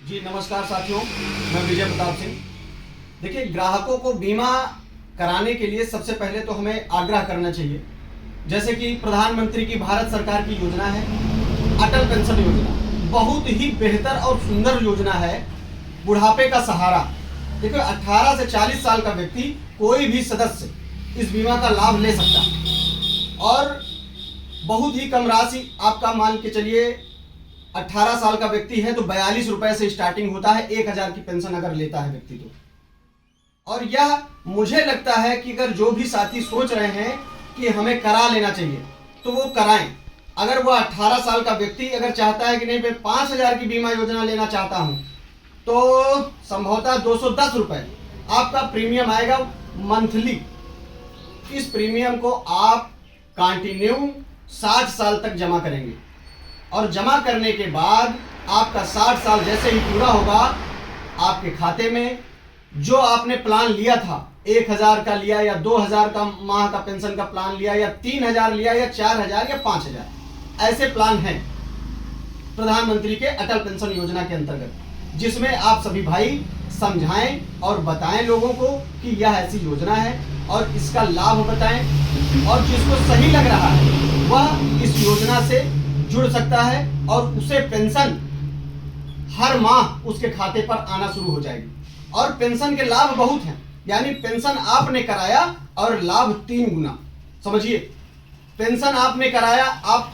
जी नमस्कार साथियों, मैं विजय प्रताप सिंह। देखिए, ग्राहकों को बीमा कराने के लिए सबसे पहले तो हमें आग्रह करना चाहिए। जैसे कि प्रधानमंत्री की भारत सरकार की योजना है अटल पेंशन योजना, बहुत ही बेहतर और सुंदर योजना है। बुढ़ापे का सहारा। देखो, 18 से 40 साल का व्यक्ति कोई भी सदस्य इस बीमा का लाभ ले सकता है और बहुत ही कम राशि, आपका मान के चलिए 18 साल का व्यक्ति है तो 42 रुपए से स्टार्टिंग होता है। 1000 की पेंशन अगर लेता है व्यक्ति तो। और यह मुझे लगता है कि अगर जो भी साथी सोच रहे हैं कि हमें करा लेना चाहिए तो वो कराएं। अगर वो 18 साल का व्यक्ति अगर चाहता है कि नहीं, मैं 5000 की बीमा योजना लेना चाहता हूं, तो संभवतः 210 रुपए आपका प्रीमियम आएगा मंथली। इस प्रीमियम को आप कंटिन्यू 60 साल तक जमा करेंगे और जमा करने के बाद आपका 60 साल जैसे ही पूरा होगा, आपके खाते में जो आपने प्लान लिया था, 1000 का लिया या 2000 का माह का पेंशन का प्लान लिया या 3000 लिया या 4000 या 5000, ऐसे प्लान हैं प्रधानमंत्री के अटल पेंशन योजना के अंतर्गत, जिसमें आप सभी भाई समझाएं और बताएं लोगों को कि यह ऐसी योजना है और इसका लाभ बताएं। और जिसको सही लग रहा है वह इस योजना से जुड़ सकता है और उसे पेंशन हर माह उसके खाते पर आना शुरू हो जाएगी। और पेंशन के लाभ बहुत हैं, यानी पेंशन आपने कराया और लाभ 3 गुना। समझिए, पेंशन आपने कराया, आप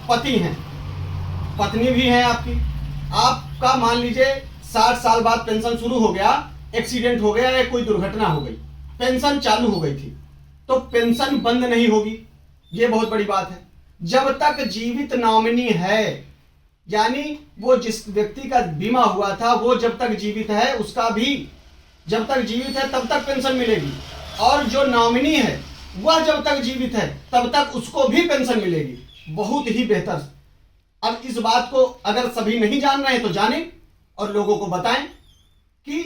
पति हैं, पत्नी भी है आपका मान लीजिए 60 साल बाद पेंशन शुरू हो गया, एक्सीडेंट हो गया या कोई दुर्घटना हो गई, पेंशन चालू हो गई थी, तो पेंशन बंद नहीं होगी। ये बहुत बड़ी बात है। जब तक जीवित नॉमिनी है, यानी वो जिस व्यक्ति का बीमा हुआ था वो जब तक जीवित है, उसका भी जब तक जीवित है तब तक पेंशन मिलेगी, और जो नॉमिनी है वह जब तक जीवित है तब तक उसको भी पेंशन मिलेगी। बहुत ही बेहतर। अब इस बात को अगर सभी नहीं जान रहे हैं तो जानें और लोगों को बताएं कि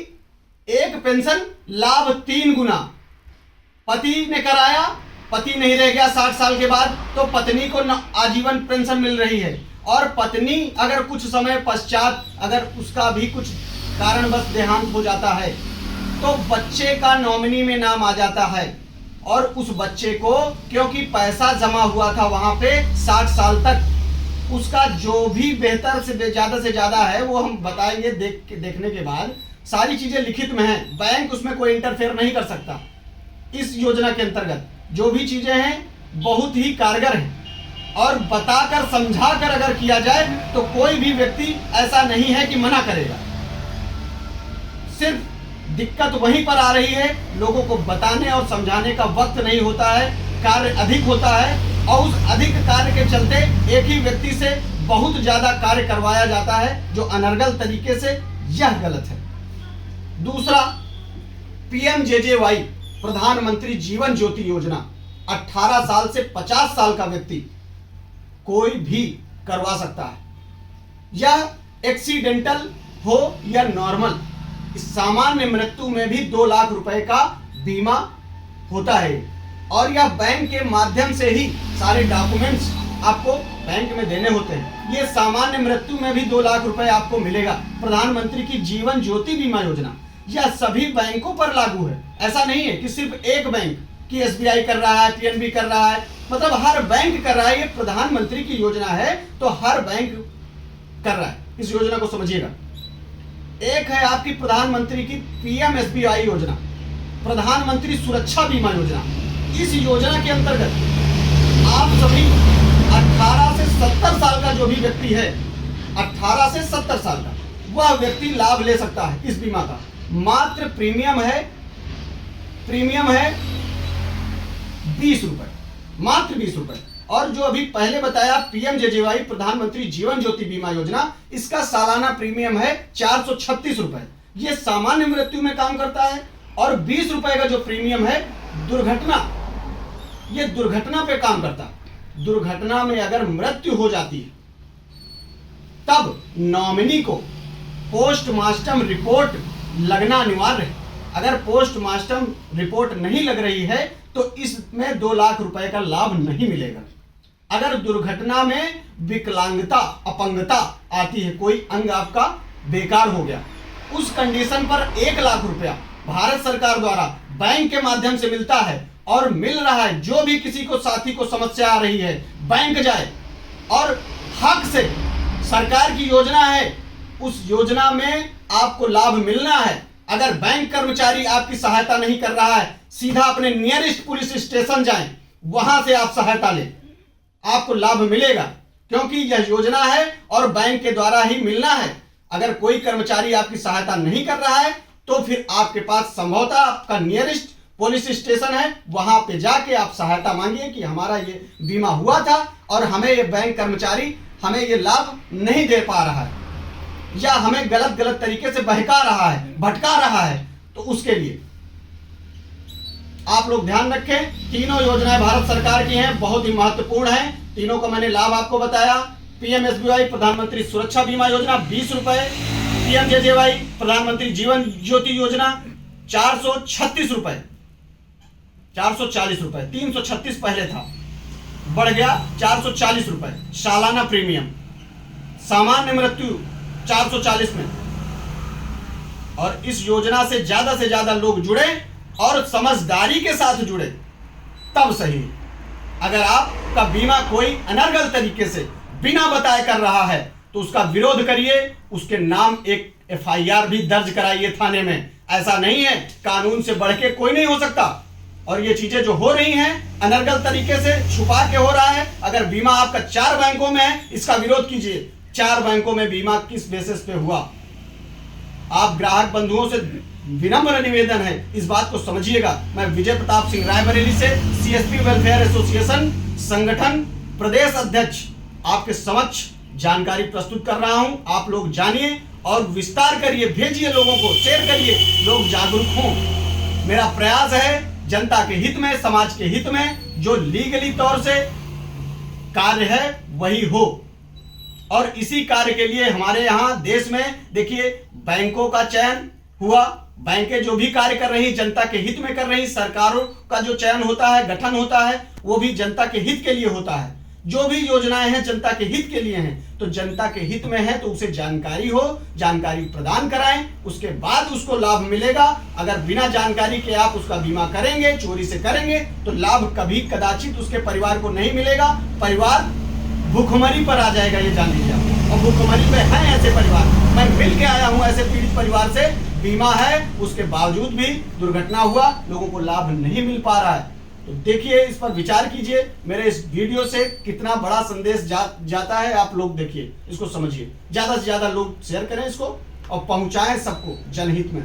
एक पेंशन लाभ 3 गुना। पति ने कराया, पति नहीं रह गया 60 साल के बाद, तो पत्नी को आजीवन पेंशन मिल रही है। और पत्नी अगर कुछ समय पश्चात अगर उसका भी कुछ कारणवश देहांत हो जाता है तो बच्चे का नॉमिनी में नाम आ जाता है, और उस बच्चे को क्योंकि पैसा जमा हुआ था वहां पे 60 साल तक, उसका जो भी बेहतर से ज्यादा है वो हम बताएंगे। देखने के बाद सारी चीजें लिखित में हैं, बैंक उसमें कोई इंटरफेयर नहीं कर सकता। इस योजना के अंतर्गत जो भी चीजें हैं बहुत ही कारगर हैं, और बताकर समझाकर अगर किया जाए तो कोई भी व्यक्ति ऐसा नहीं है कि मना करेगा। सिर्फ दिक्कत वहीं पर आ रही है, लोगों को बताने और समझाने का वक्त नहीं होता है, कार्य अधिक होता है, और उस अधिक कार्य के चलते एक ही व्यक्ति से बहुत ज्यादा कार्य करवाया जाता है, जो अनर्गल तरीके से। यह गलत है। दूसरा, PMJJY प्रधानमंत्री जीवन ज्योति योजना, 18 साल से 50 साल का व्यक्ति कोई भी करवा सकता है। यह एक्सीडेंटल हो या नॉर्मल, सामान्य मृत्यु में भी 2 लाख रुपए का बीमा होता है, और यह बैंक के माध्यम से ही सारे डॉक्यूमेंट्स आपको बैंक में देने होते हैं। ये सामान्य मृत्यु में भी 2 लाख रुपए आपको मिलेगा। प्रधानमंत्री की जीवन ज्योति बीमा योजना यह सभी बैंकों पर लागू है। ऐसा नहीं है कि सिर्फ एक बैंक की SBI कर रहा है, PNB कर रहा है, मतलब हर बैंक कर रहा है। ये प्रधानमंत्री की योजना है तो हर बैंक कर रहा है। इस योजना को समझिएगा। एक है आपकी प्रधानमंत्री की PMSBI योजना, प्रधानमंत्री सुरक्षा बीमा योजना। इस योजना के अंतर्गत आप सभी 18 से 70 साल का जो भी व्यक्ति है, 18 से 70 साल का वह व्यक्ति लाभ ले सकता है इस बीमा का। मात्र प्रीमियम है 20 रुपए, मात्र 20 रुपए। और जो अभी पहले बताया PMJJY प्रधानमंत्री जीवन ज्योति बीमा योजना, इसका सालाना प्रीमियम है 436 रुपए। यह सामान्य मृत्यु में काम करता है। और 20 रुपए का जो प्रीमियम है दुर्घटना, यह दुर्घटना पे काम करता है। दुर्घटना में अगर मृत्यु हो जाती है तब नॉमिनी को पोस्टमार्टम रिपोर्ट लगना अनिवार्य है। अगर पोस्टमार्टम रिपोर्ट नहीं लग रही है तो इसमें 2 लाख रुपए का लाभ नहीं मिलेगा। अगर दुर्घटना में विकलांगता, अपंगता आती है, कोई अंग आपका बेकार हो गया। उस कंडीशन पर 1 लाख रुपया भारत सरकार द्वारा बैंक के माध्यम से मिलता है और मिल रहा है। जो भी किसी को साथी को समस्या आ रही है, बैंक जाए और हक से, सरकार की योजना है, उस योजना में आपको लाभ मिलना है। अगर बैंक कर्मचारी आपकी सहायता नहीं कर रहा है, सीधा अपने नियरेस्ट पुलिस स्टेशन जाएं, वहां से आप सहायता लें, आपको लाभ मिलेगा, क्योंकि यह योजना है और बैंक के द्वारा ही मिलना है। अगर कोई कर्मचारी आपकी सहायता नहीं कर रहा है तो फिर आपके पास संभवतः आपका नियरेस्ट पुलिस स्टेशन है, वहां पे जाके आप सहायता मांगिए कि हमारा ये बीमा हुआ था और हमें ये बैंक कर्मचारी हमें ये लाभ नहीं दे पा रहा है या हमें गलत तरीके से बहका रहा है, भटका रहा है। तो उसके लिए आप लोग ध्यान रखें, तीनों योजनाएं भारत सरकार की हैं, बहुत ही महत्वपूर्ण हैं। तीनों का मैंने लाभ आपको बताया। पीएमएसबीवाई प्रधानमंत्री सुरक्षा बीमा योजना 20 रुपए, पीएमजेजेवाई प्रधानमंत्री जीवन ज्योति योजना 436 रुपए, 440 रुपए, 336 पहले था, बढ़ गया 440 रुपए सालाना प्रीमियम। सामान्य मृत्यु 440 में। और इस योजना से ज्यादा लोग जुड़े और समझदारी के साथ जुड़े तब सही। अगर आपका बीमा कोई अनर्गल तरीके से बिना बताए कर रहा है तो उसका विरोध करिए, उसके नाम एक एफआईआर भी दर्ज कराइए थाने में। ऐसा नहीं है, कानून से बढ़ के कोई नहीं हो सकता। और ये चीजें जो हो रही हैं अनर्गल तरीके से छुपा के हो रहा है। अगर बीमा आपका 4 बैंकों में है, इसका विरोध कीजिए। 4 बैंकों में बीमा किस बेसिस पे हुआ? आप ग्राहक बंधुओं से विनम्र निवेदन है, इस बात को समझिएगा। मैं विजय प्रताप सिंह रायबरेली से सीएसपी वेलफेयर एसोसिएशन संगठन प्रदेश अध्यक्ष आपके समक्ष जानकारी प्रस्तुत कर रहा हूं। आप लोग जानिए और विस्तार करिए, भेजिए लोगों को, शेयर करिए, लोग जागरूक हों। मेरा प्रयास है जनता के हित में, समाज के हित में, जो लीगली तौर से कार्य है वही हो। और इसी कार्य के लिए हमारे यहाँ देश में देखिए बैंकों का चयन हुआ। बैंकें जो भी कार्य कर रही, जनता के हित में कर रही। सरकारों का जो चयन होता है, गठन होता है, वो भी जनता के हित के लिए होता है। जो भी योजनाएं हैं जनता के हित के लिए हैं, तो जनता के हित में है तो उसे जानकारी हो, जानकारी प्रदान कराएं, उसके बाद उसको लाभ मिलेगा। अगर बिना जानकारी के आप उसका बीमा करेंगे, चोरी से करेंगे, तो लाभ कभी कदाचित उसके परिवार को नहीं मिलेगा। परिवार भूखमरी पर आ जाएगा, ये जान लीजिए। और भूखमरी में है ऐसे परिवार, मैं मिल के आया हूं ऐसे पीड़ित परिवार से। बीमा है, उसके बावजूद भी दुर्घटना हुआ, लोगों को लाभ नहीं मिल पा रहा है। तो देखिए, इस पर विचार कीजिए। मेरे इस वीडियो से कितना बड़ा संदेश जाता है, आप लोग देखिए, इसको समझिए। ज्यादा से ज्यादा लोग शेयर करें इसको और पहुंचाएं सबको जनहित में।